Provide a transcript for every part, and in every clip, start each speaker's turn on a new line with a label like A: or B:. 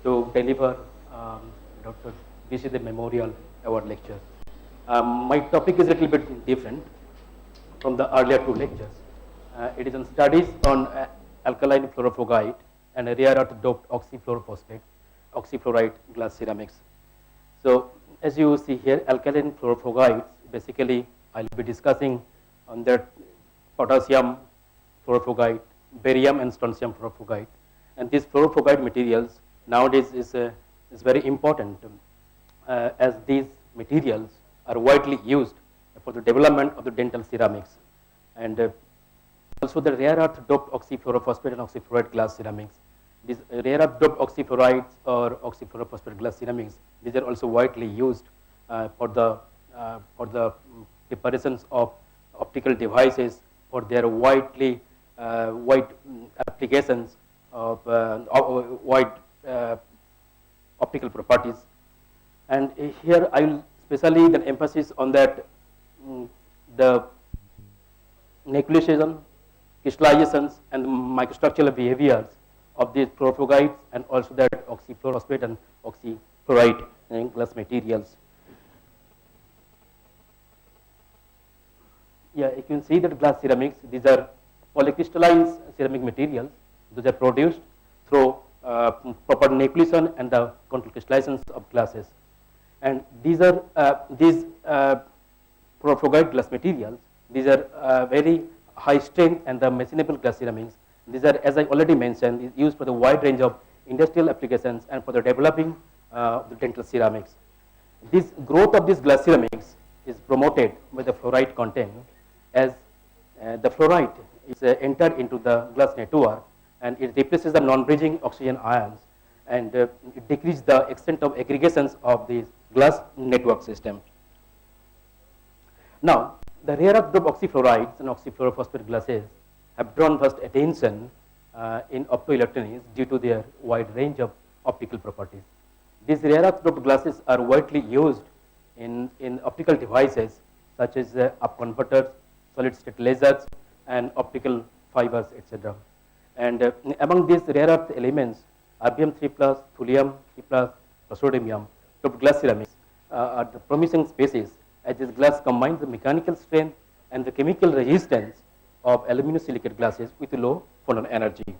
A: to deliver Dr. B.C. the Memorial Award lecture. My topic is a little bit different from the earlier two lectures. It is on studies on alkaline fluorophogite and rare earth doped oxyfluorophosphate, oxyfluoride glass ceramics. So as you see here, alkaline fluorophogites, basically I'll be discussing on that potassium fluorophogite, barium and strontium fluorophogite. And these fluorophogite materials nowadays is very important as these materials are widely used for the development of the dental ceramics. And also the rare earth doped oxyfluorophosphate and oxyfluoride glass ceramics. These rare earth doped oxyfluorides or oxyfluorophosphate glass ceramics, these are also widely used for the preparations of optical devices for their wide applications of wide optical properties. And here I will especially the emphasis on that the nucleation, crystallizations, and the microstructural behaviors of these fluorophogites and also that oxyfluorophosphate and oxyfluoride glass materials. Yeah, you can see that glass ceramics, these are polycrystalline ceramic materials. Those are produced through proper nucleation and the control crystallizations of glasses. And these are fluorophogite glass materials. These are very high strength and the machinable glass ceramics. These are, as I already mentioned, used for the wide range of industrial applications and for the developing the dental ceramics. This growth of these glass ceramics is promoted by the fluoride content, as the fluoride is entered into the glass network and it replaces the non-bridging oxygen ions, and it decreases the extent of aggregations of these glass network system. Now, the rare earth doped oxyfluorides and oxyfluorophosphate glasses have drawn vast attention in optoelectronics due to their wide range of optical properties. These rare earth doped glasses are widely used in optical devices such as up converters, solid state lasers, and optical fibers, etc. And among these rare earth elements, RBM3+, thulium 3+, praseodymium doped glass ceramics are the promising species, as this glass combines the mechanical strength and the chemical resistance of aluminosilicate glasses with low photon energy.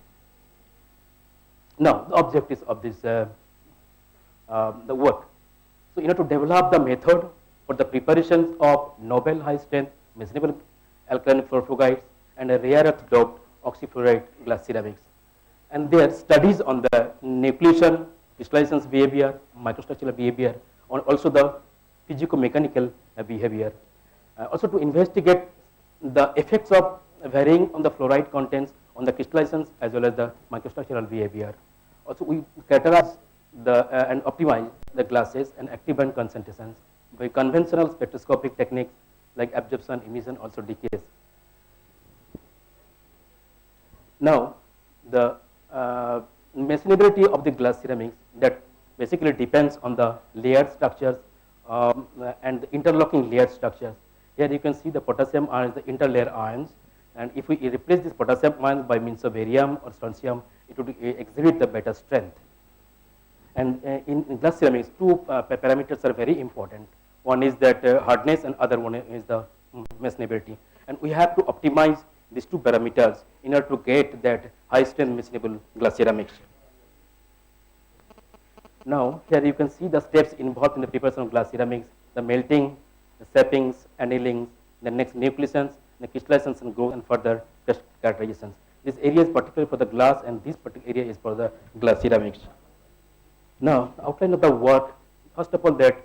A: Now, the objectives of this the work. So, in order to develop the method for the preparations of novel high strength machinable alkaline fluorophogites and a rare earth doped oxyfluoride glass ceramics, and their studies on the nucleation, crystallizations behavior, microstructural behavior, and also the physico-mechanical behavior. Also to investigate the effects of varying on the fluoride contents on the crystallizations as well as the microstructural behavior. Also we characterize and optimize the glasses and active band concentrations by conventional spectroscopic techniques like absorption, emission, also decays. Now, the machinability of the glass ceramics, that basically depends on the layered structures and the interlocking layered structures. Here you can see the potassium ions, the interlayer ions, and if we replace this potassium ions by means of barium or strontium, it would exhibit the better strength. And in glass ceramics, two parameters are very important. One is that hardness, and other one is the machinability. And we have to optimize these two parameters in order to get that high strength machinable glass ceramics. Now, here you can see the steps involved in the preparation of glass ceramics: the melting, the sappings, annulings, the next nucleations, the crystallizations and growth, and further test characterizations. This area is particularly for the glass, and this particular area is for the glass ceramics. Now, the outline of the work: first of all, that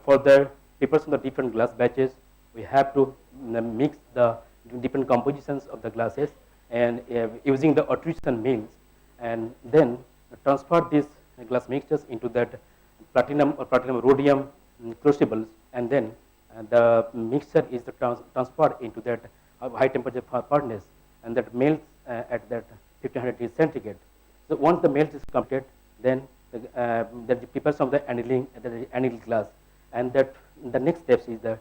A: for the preparation of the different glass batches, we have to mix the different compositions of the glasses and using the attrition mills, and then transfer these glass mixtures into that platinum or platinum rhodium crucibles, and then the mixture is transferred into that high temperature furnace, and that melts at that 1500 degrees centigrade. So once the melt is completed, then the preparation of the annealed glass, and that the next steps is the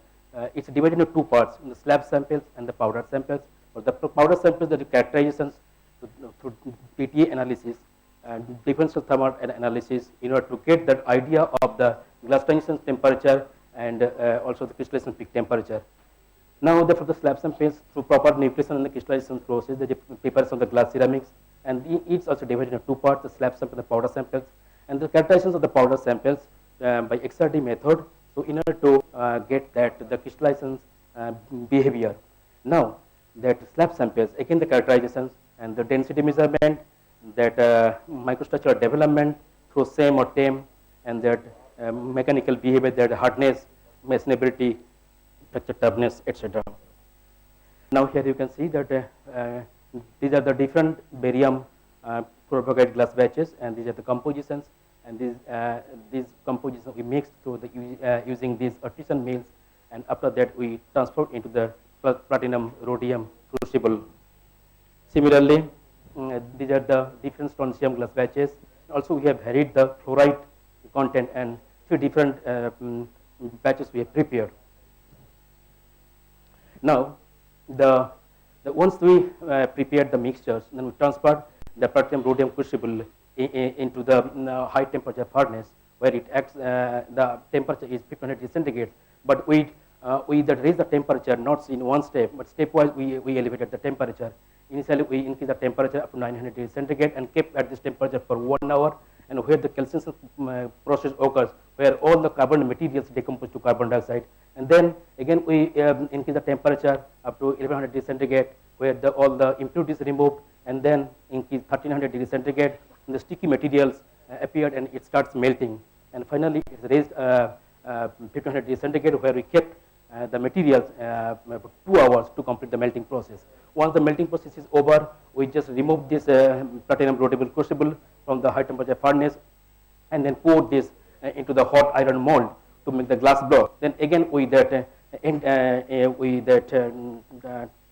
A: it's divided into two parts: the slab samples and the powder samples. For the powder samples, the characterizations through PTA analysis differential thermal analysis in order to get that idea of the glass transition temperature and also the crystallization peak temperature. Now, for the slab samples, through proper nucleation and the crystallization process, the preparation of the glass ceramics, and it's also divided into two parts: the slab sample and the powder samples, and the characterizations of the powder samples by XRD method. So, in order to get that the crystallization behavior. Now, that slab samples, again the characterizations and the density measurement, that microstructural development through SEM or TEM, and that mechanical behavior, that hardness, masonability, structure toughness, etc. Now here you can see that these are the different barium fluoropropyl glass batches, and these are the compositions, and these compositions we mixed through the using these artisan mills, and after that we transferred into the platinum rhodium crucible. Similarly, these are the different strontium glass batches. Also, we have varied the fluoride content, and three different batches we have prepared. Now, once we prepared the mixtures, then we transferred the platinum rhodium crucible into the high temperature furnace, where it acts. The temperature is 1500 degrees centigrade, but we raise the temperature not in one step, but stepwise we elevated the temperature. Initially, we increased the temperature up to 900 degrees centigrade and kept at this temperature for 1 hour, and where the calcination process occurs, where all the carbon materials decompose to carbon dioxide. And then again we increase the temperature up to 1100 degrees centigrade, where all the impurities removed, and then increase 1300 degrees centigrade, and the sticky materials appeared and it starts melting. And finally, it's raised 1500 degrees centigrade, where we kept the materials for 2 hours to complete the melting process. Once the melting process is over, we just remove this platinum rhodium crucible from the high temperature furnace, and then pour this into the hot iron mold to make the glass block. Then again we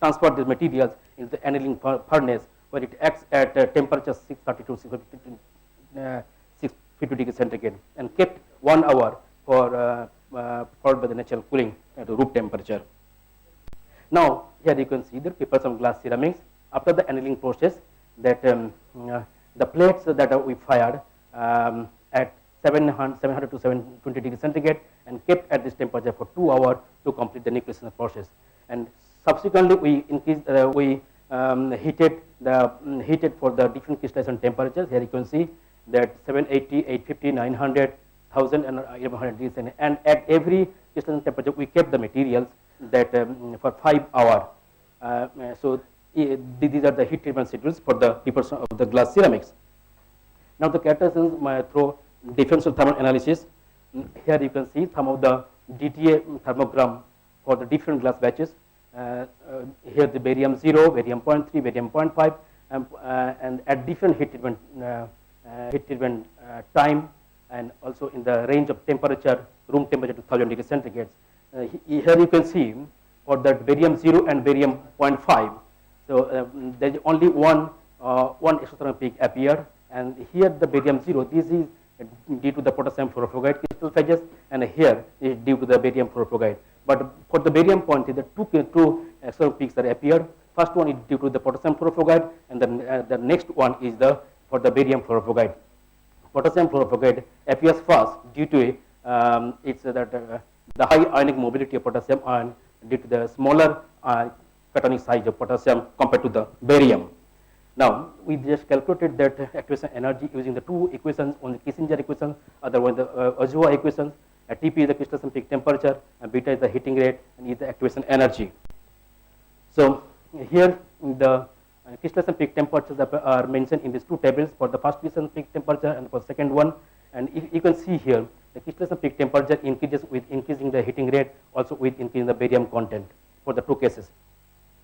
A: transfer these materials into the annealing furnace, where it acts at temperature 630 to 650 degrees centigrade, and kept 1 hour for followed by the natural cooling at the room temperature. Now here you can see the prepare some glass ceramics after the annealing process, that the plates that we fired at 700 to 720 degrees centigrade and kept at this temperature for 2 hours to complete the nucleation process. And subsequently we increased, heated for the different crystallization temperatures. Here you can see that 780, 850, 900, 1000 and 1100 degrees, and at every crystallization temperature we kept the materials that for 5 hours. So these are the heat treatment schedules for the preparation of the glass ceramics. Now the characterizations through differential thermal analysis. Here you can see some of the DTA thermogram for the different glass batches. Here the barium 0, barium 0.3, barium 0.5, and at different heat treatment time, and also in the range of temperature, room temperature to 1000 degrees centigrade. Here you can see for that barium 0 and barium 0.5. So there is only one exothermal peak appear, and here the barium 0, this is due to the potassium fluoropropyl crystal phases, and here is due to the barium fluoropropyl. But for the barium 0.3, the two exothermal peaks are appeared. First one is due to the potassium fluoropropyl, and then the next one is for the barium fluoropropyl. Potassium fluoropropyl appears first due to the high ionic mobility of potassium ion due to the smaller cationic size of potassium compared to the barium. Now we just calculated that activation energy using the two equations, one the Kissinger equation, other one the Ozawa equation. Tp is the crystallization peak temperature, and beta is the heating rate, and E is the activation energy. So here the crystallization peak temperatures are mentioned in these two tables for the first crystallization peak temperature and for the second one. And if you can see here, the crystallization peak temperature increases with increasing the heating rate, also with increasing the barium content for the two cases.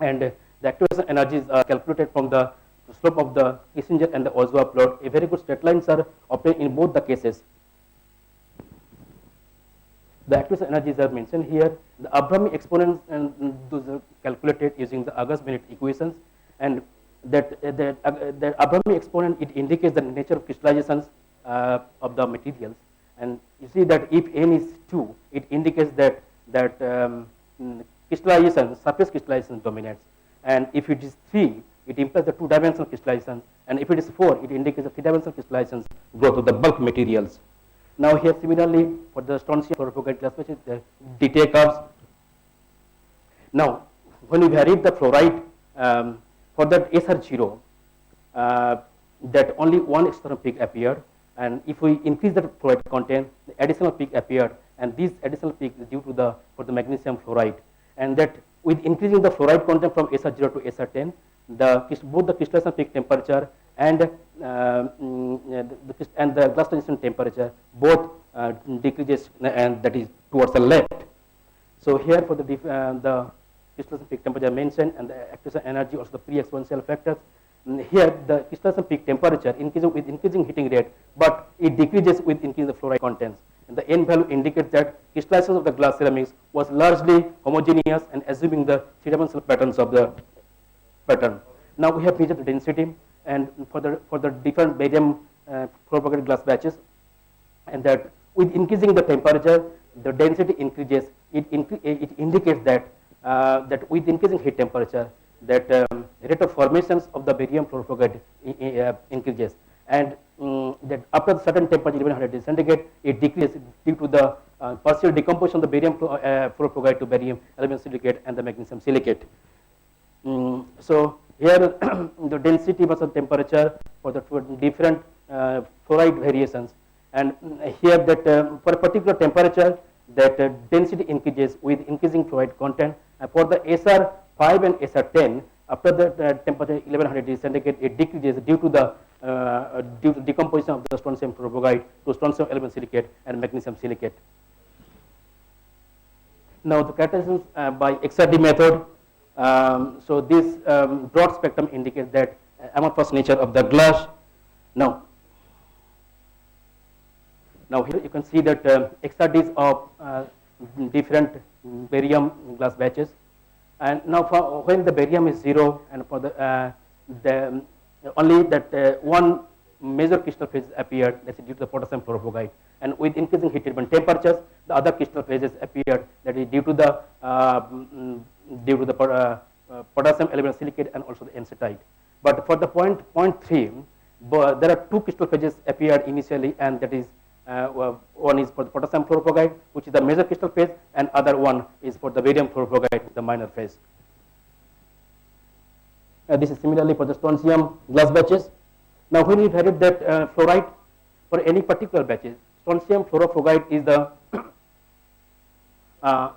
A: And the activation energies are calculated from the slope of the Kissinger and the Ozawa plot. A very good straight lines are obtained in both the cases. The activation energies are mentioned here. The Abrahami exponents, and those are calculated using the August-Bennett equations, and that Abrahami exponent, it indicates the nature of crystallizations of the materials. And you see that if n is 2, it indicates that crystallization, surface crystallization dominates, and if it is 3, it implies the two-dimensional crystallization, and if it is 4, it indicates the three-dimensional crystallizations growth of the bulk materials. Now here similarly for the strontium fluorofluoride glass batches, the decay curves. Now when we varied the fluoride for that SR0, that only one external peak appeared, and if we increase the fluoride content, the additional peak appeared, and this additional peak is due to for the magnesium fluoride, and that with increasing the fluoride content from SR0 to SR10, both the crystallization peak temperature and the glass transition temperature both decreases, and that is towards the left. So here for the crystallization peak temperature mentioned, and the activation energy, also the pre-exponential factors. Here the crystallization peak temperature increases with increasing heating rate, but it decreases with increasing the fluoride contents. And the N value indicates that crystallization of the glass ceramics was largely homogeneous and assuming the three-dimensional patterns of the pattern. Now we have measured the density, and for the different barium fluorofluoride glass batches, and that with increasing the temperature, the density increases. It indicates that that with increasing heat temperature, that rate of formations of the barium fluorofluoride increases, and that after a certain temperature, 1100 degrees centigrade, it decreases due to the partial decomposition of the barium fluorofluoride to barium aluminum silicate and the magnesium silicate. So here the density versus temperature for the different fluoride variations, and here that for a particular temperature, that density increases with increasing fluoride content, and for the SR5 and SR10, after the temperature 1100 degrees centigrade, it decreases due to the decomposition of the strontium fluorofluoride to strontium aluminum silicate and magnesium silicate. Now the characterizations by XRD method. So this broad spectrum indicates that amorphous nature of the glass. Now here you can see that XRDs of different barium glass batches, and now for when the barium is 0, and for the only that one major crystal phase appeared, that is due to the potassium fluorofluoride, and with increasing heat treatment temperatures, the other crystal phases appeared, that is due to the potassium aluminum silicate and also the enstatite. But for the point 3, there are two crystal phases appeared initially, and that is one is for the potassium fluorofluoride, which is the major crystal phase, and other one is for the barium fluorofluoride, the minor phase. This is similarly for the strontium glass batches. Now when we varied that fluoride for any particular batches, strontium fluorofluoride is the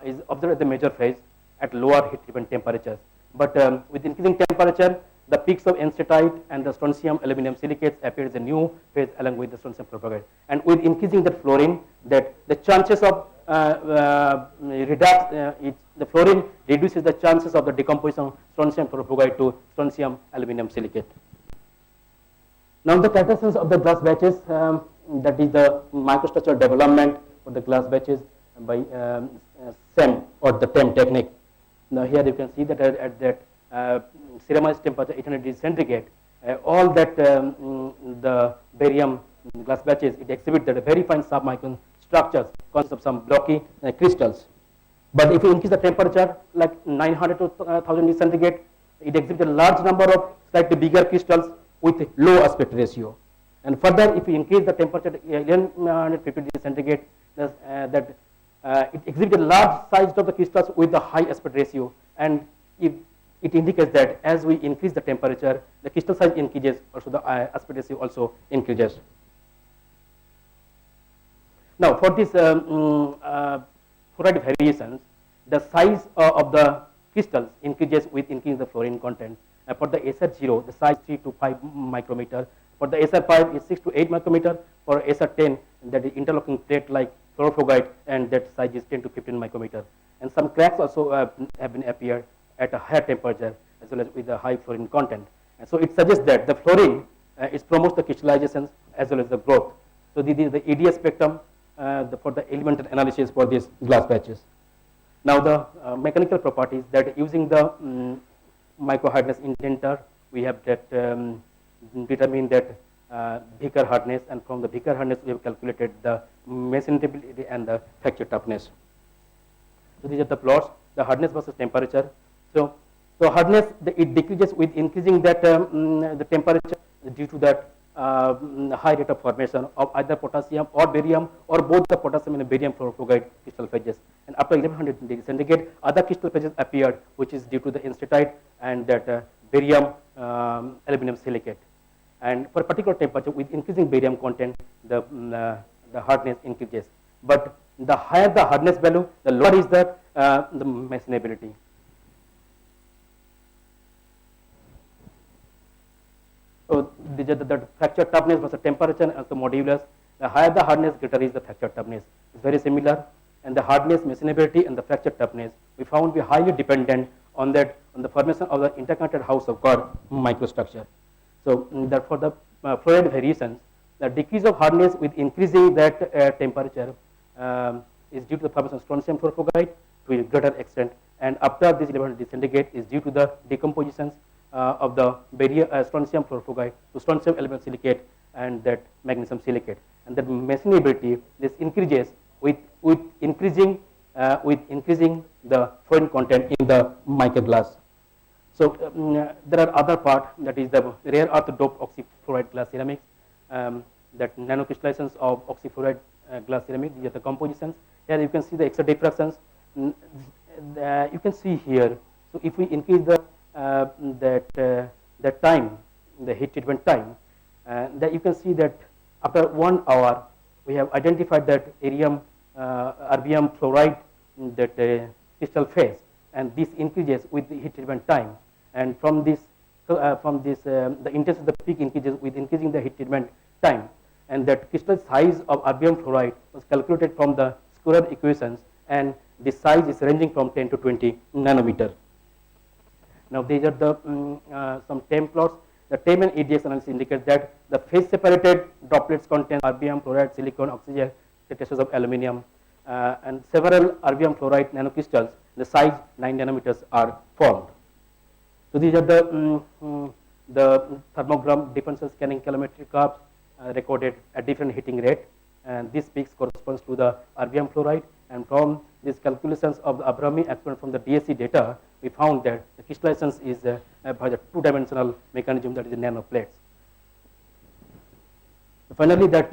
A: is observed at the major phase at lower heat treatment temperatures. But with increasing temperature, the peaks of enstatite and the strontium aluminum silicates appear as a new phase along with the strontium fluorofluoride. And with increasing the fluorine, that the chances of the fluorine reduces the chances of the decomposition of strontium fluorofluoride to strontium aluminum silicate. Now the characteristics of the glass batches, that is the microstructural development of the glass batches by SEM or the TEM technique. Now here you can see that at that ceramized temperature 800 degrees centigrade, all that the barium glass batches, it exhibits that very fine submicron structures consist of some blocky crystals. But if you increase the temperature like 900 to 1000 degrees centigrade, it exhibits a large number of slightly bigger crystals with low aspect ratio. And further, if you increase the temperature to 1150 degrees centigrade, it exhibits a large size of the crystals with a high aspect ratio, and it indicates that as we increase the temperature, the crystal size increases, also the aspect ratio also increases. Now for this fluoride variations, the size of the crystals increases with increase the fluorine content. For the SR0, the size 3 to 5 micrometer. For the SR5 is 6 to 8 micrometer. For SR10, that is interlocking plate like fluorofluoride, and that size is 10 to 15 micrometer. And some cracks also have been appeared at a higher temperature as well as with a high fluorine content. And so it suggests that the fluorine promotes the crystallizations as well as the growth. So this is the EDS spectrum for the elemental analysis for these glass batches. Now the mechanical properties, that using the micro hardness indenter, we have that determined that Beaker hardness, and from the Beaker hardness we have calculated the machinability and the fracture toughness. So these are the plots, the hardness versus temperature. So So hardness, it decreases with increasing that the temperature due to that high rate of formation of either potassium or barium or both the potassium and barium fluoride crystal phases. And after 1100 degrees centigrade, other crystal phases appeared, which is due to the enstatite and that barium aluminum silicate. And for a particular temperature, with increasing barium content, the hardness increases. But the higher the hardness value, the lower is the machinability. So the fracture toughness versus temperature and the modulus. The higher the hardness, greater is the fracture toughness. It's very similar. And the hardness, machinability, and the fracture toughness, we found to be highly dependent on that, on the formation of the interconnected house of core microstructure. So therefore, the fluoride variations, the decrease of hardness with increasing that temperature is due to the formation of strontium fluoride to a greater extent. And after this 1100 centigrade is due to the decompositions of the strontium fluoride to strontium aluminum silicate and that magnesium silicate. And that machinability, this increases with increasing the fluorine content in the mica glass. So there are other part, that is the rare earth doped oxyfluoride glass ceramics, that nanocrystallizations of oxyfluoride glass ceramic. These are the compositions. Here you can see the X-ray diffractions. You can see here. So if we increase the that time, the heat treatment time, that you can see that after 1 hour we have identified that erbium fluoride, that crystal phase, and this increases with the heat treatment time. And from this the intensity of the peak increases with increasing the heat treatment time. And that crystal size of erbium fluoride was calculated from the square equations, and the size is ranging from 10 to 20 nanometer. Now these are the some TEM plots. The TEM and EDX analysis indicates that the phase separated droplets contain erbium, fluoride, silicon, oxygen, traces of aluminium, and several erbium fluoride nanocrystals, the size 9 nanometers are formed. So these are the thermogram differential scanning calorimetric curves recorded at different heating rate, and this peaks corresponds to the erbium fluoride. And from these calculations of the Abrahami experiment from the DSC data, we found that the crystallizations is by the two-dimensional mechanism, that is the nanoplates. Finally, that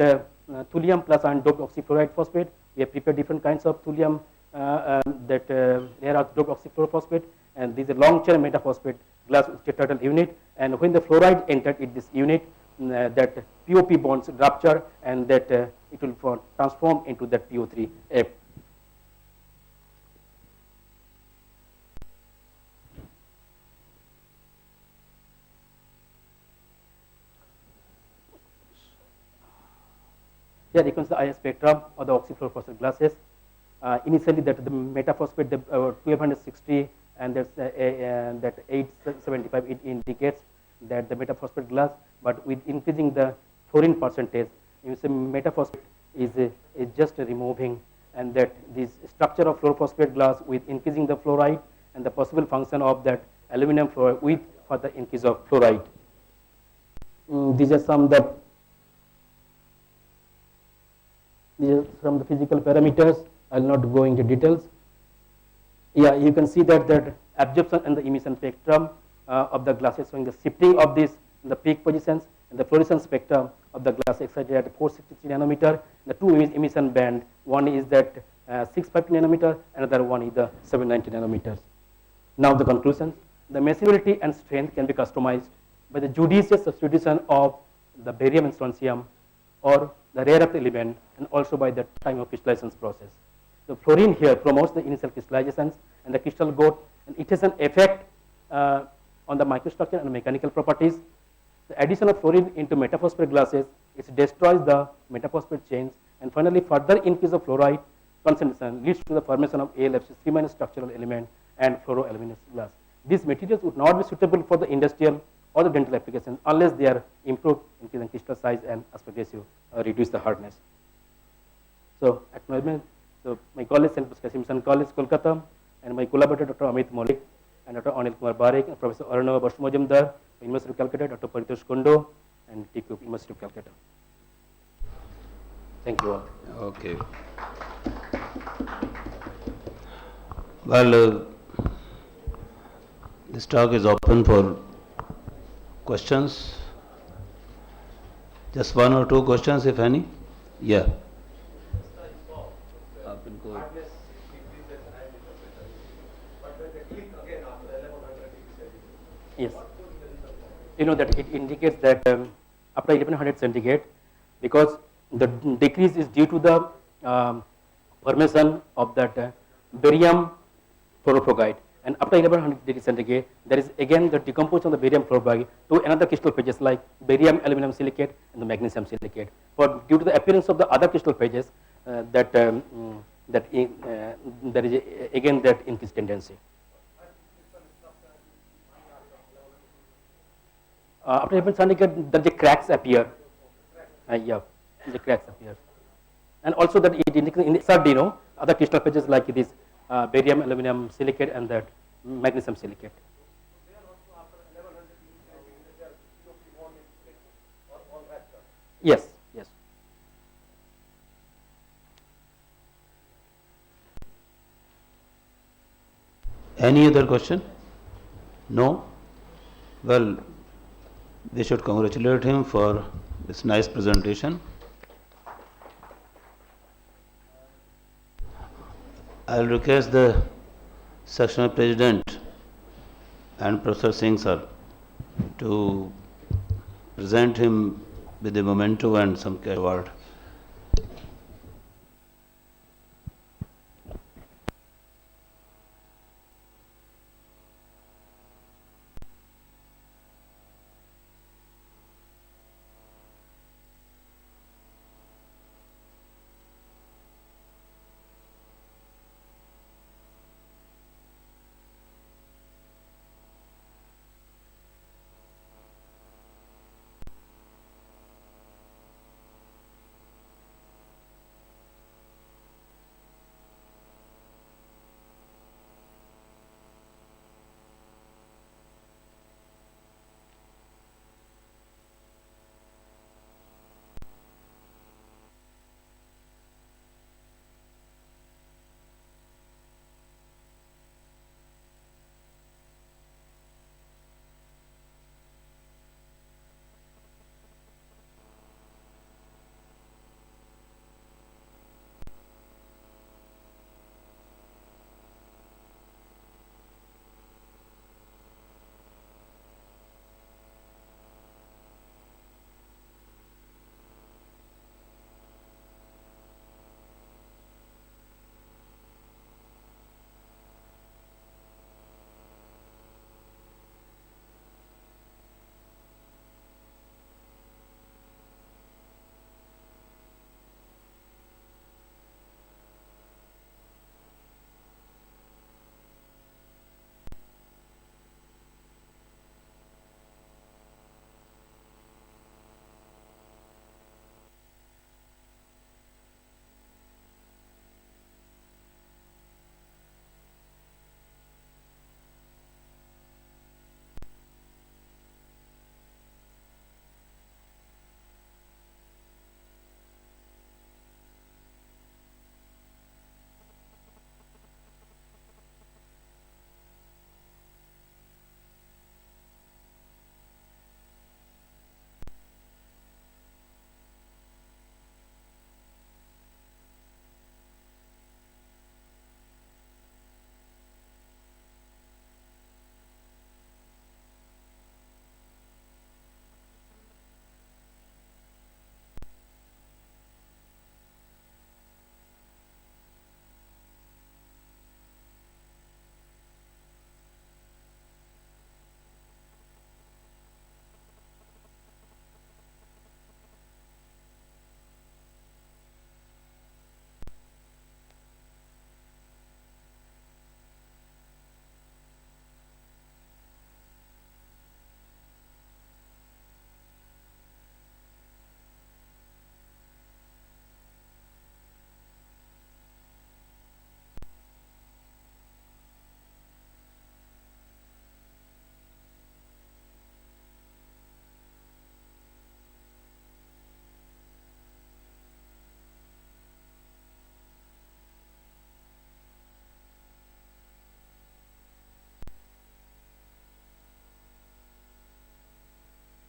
A: thulium plus iron doped oxyfluoride phosphate, we have prepared different kinds of thulium that rare earth doped oxyfluorophosphate, and this is a long chain metaphosphate glass tetraedral unit. And when the fluoride entered in this unit, that POP bonds rupture, and that it will transform into that PO3F. Here you can see the IS spectrum of the oxyfluorophosphate glasses. Initially, that the metaphosphate, the 1260 and that's that 875, it indicates that the metaphosphate glass. But with increasing the fluorine percentage, you see metaphosphate is just removing, and that this structure of fluorophosphate glass with increasing the fluoride and the possible function of that aluminum fluoride with further increase of fluoride. These are some from the physical parameters. I will not go into details. Yeah, you can see that absorption and the emission spectrum of the glasses showing the shifting of this in the peak positions, and the fluorescence spectrum of the glass excited at 463 nanometer. The two emission band, one is that 650 nanometer, another one is the 790 nanometers. Now the conclusions: the machinability and strength can be customized by the judicious substitution of the barium and strontium or the rare earth element, and also by the time of crystallization process. The fluorine here promotes the initial crystallizations and the crystal growth, and it has an effect on the microstructure and mechanical properties. The addition of fluorine into metaphosphate glasses, it destroys the metaphosphate chains, and finally further increase of fluoride concentration leads to the formation of ALFC 3- structural element and fluoroaluminous glass. These materials would not be suitable for the industrial or the dental applications unless they are improved, increasing crystal size and aspect ratio, reduce the hardness. So acknowledgement. So my college, St. Kasim Mission College, Kolkata, and my collaborator, Dr. Amit Malik, and Dr. Anil Kumar Barik, and Professor Arnava Basu Majumdar, University of Calcutta, Dr. Paritosh Kondo, and TQ, University of Calcutta. Thank you all.
B: Okay. Well, This talk is open for questions. Just one or two questions, if any. Yeah. आप इनको
A: Yes. You know that it indicates that after 1100 centigrade, because the decrease is due to the formation of that barium fluorophrogite, and after 1100 degrees centigrade, there is again the decomposition of the barium fluorophrogite to another crystal phases like barium aluminum silicate and the magnesium silicate. But due to the appearance of the other crystal phases, there is again that increased tendency. After 1100 centigrade, the cracks appear. Yeah, the cracks appear, and also that it indicates in the third, other crystal phases like this barium aluminum silicate and that magnesium silicate. Yes, yes.
B: Any other question? No? Well, we should congratulate him for this nice presentation. I'll request the sectional president and Professor Singh sir to present him with a memento and some award.